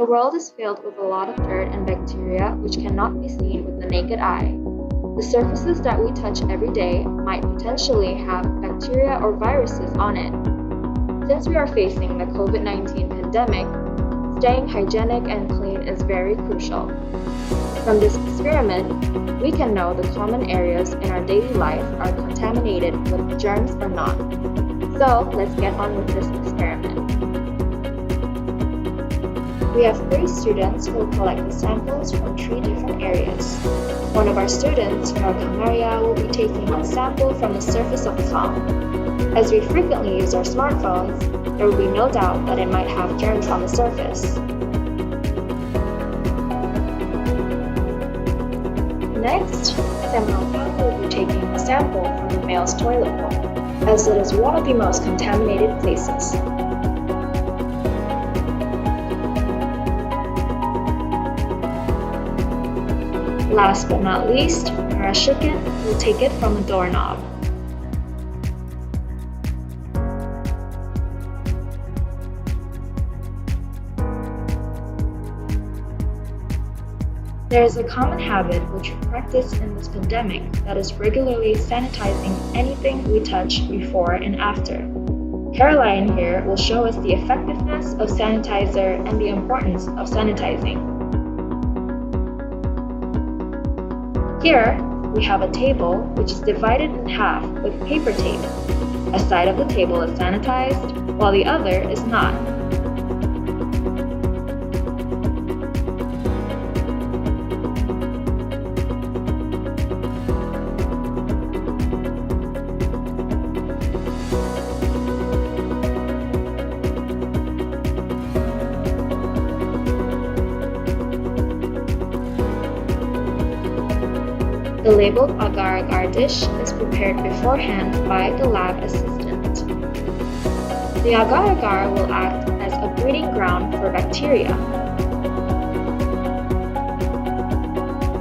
The world is filled with a lot of dirt and bacteria which cannot be seen with the naked eye. The surfaces that we touch every day might potentially have bacteria or viruses on it. Since we are facing the COVID-19 pandemic, staying hygienic and clean is very crucial. From this experiment, we can know the common areas in our daily life are contaminated with germs or not. So let's get on with this experiment. We have 3 students who will collect the samples from 3 different areas. One of our students, Maria, will be taking a sample from the surface of the phone. As we frequently use our smartphones, there will be no doubt that it might have germs on the surface. Next, SMK will be taking a sample from the male's toilet bowl, as it is one of the most contaminated places. Last but not least, Marashikin will take it from a doorknob. There is a common habit which we practice in this pandemic that is regularly sanitizing anything we touch before and after. Caroline here will show us the effectiveness of sanitizer and the importance of sanitizing. Here, we have a table which is divided in half with paper tape. A side of the table is sanitized, while the other is not. The labeled agar-agar dish is prepared beforehand by the lab assistant. The agar-agar will act as a breeding ground for bacteria.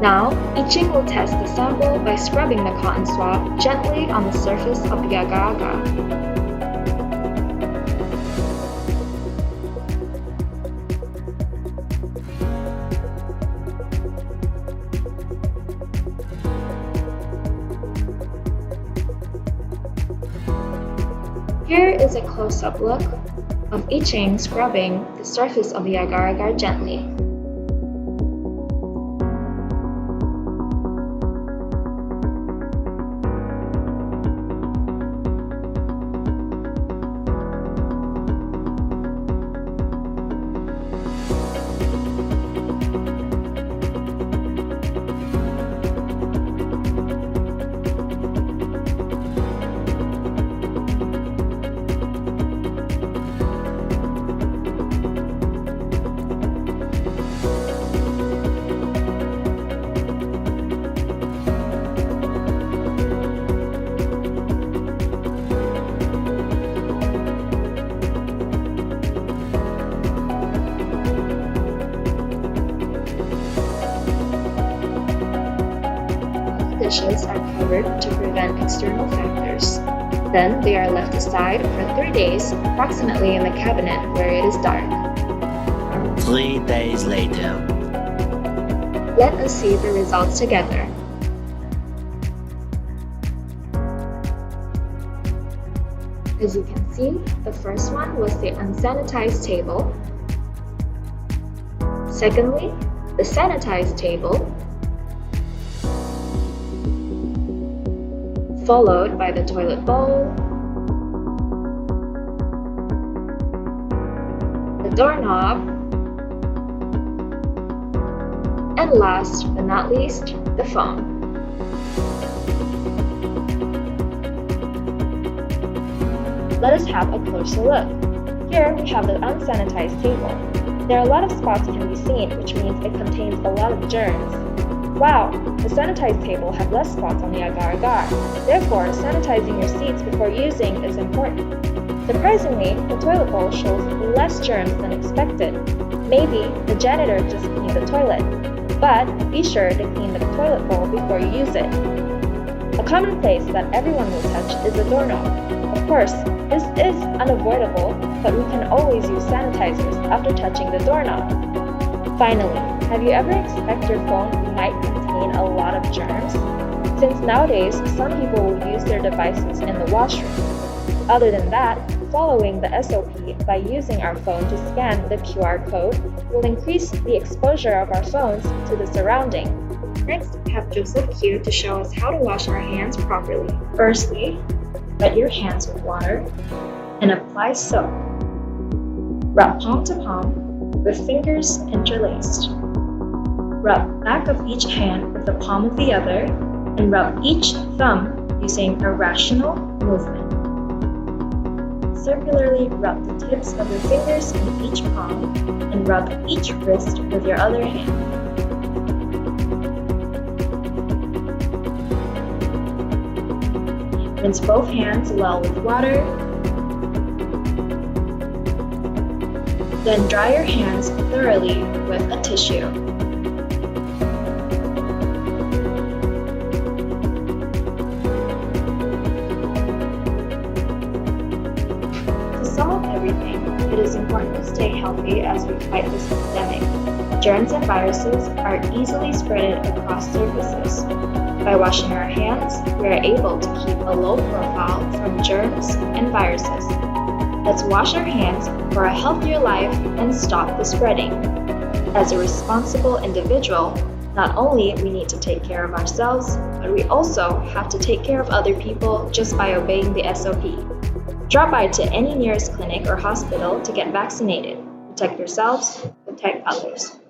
Now, Iching will test the sample by scrubbing the cotton swab gently on the surface of the agar-agar. Here is a close-up look of Iching scrubbing the surface of the agar-agar gently. Dishes are covered to prevent external factors. Then they are left aside for 3 days, approximately in the cabinet where it is dark. 3 days later. Let us see the results together. As you can see, the first one was the unsanitized table. Secondly, the sanitized table, followed by the toilet bowl, the doorknob, and last but not least, the phone. Let us have a closer look. Here we have the unsanitized table. There are a lot of spots can be seen, which means it contains a lot of germs. Wow, the sanitized table have less spots on the agar-agar. Therefore, sanitizing your seats before using is important. Surprisingly, the toilet bowl shows less germs than expected. Maybe the janitor just cleaned the toilet. But be sure to clean the toilet bowl before you use it. A common place that everyone will touch is the doorknob. Of course, this is unavoidable, but we can always use sanitizers after touching the doorknob. Finally, have you ever expected your phone might contain a lot of germs? Since nowadays, some people will use their devices in the washroom. Other than that, following the SOP by using our phone to scan the QR code will increase the exposure of our phones to the surrounding. Next, we have Joseph here to show us how to wash our hands properly. Firstly, wet your hands with water and apply soap. Rub palm to palm with fingers interlaced. Rub back of each hand with the palm of the other and rub each thumb using a rational movement. Circularly rub the tips of your fingers in each palm and rub each wrist with your other hand. Rinse both hands well with water. Then dry your hands thoroughly with a tissue. To sum up everything, it is important to stay healthy as we fight this pandemic. Germs and viruses are easily spread across surfaces. By washing our hands, we are able to keep a low profile from germs and viruses. Let's wash our hands for a healthier life and stop the spreading. As a responsible individual, not only we need to take care of ourselves, but we also have to take care of other people just by obeying the SOP. Drop by to any nearest clinic or hospital to get vaccinated. Protect yourselves, protect others.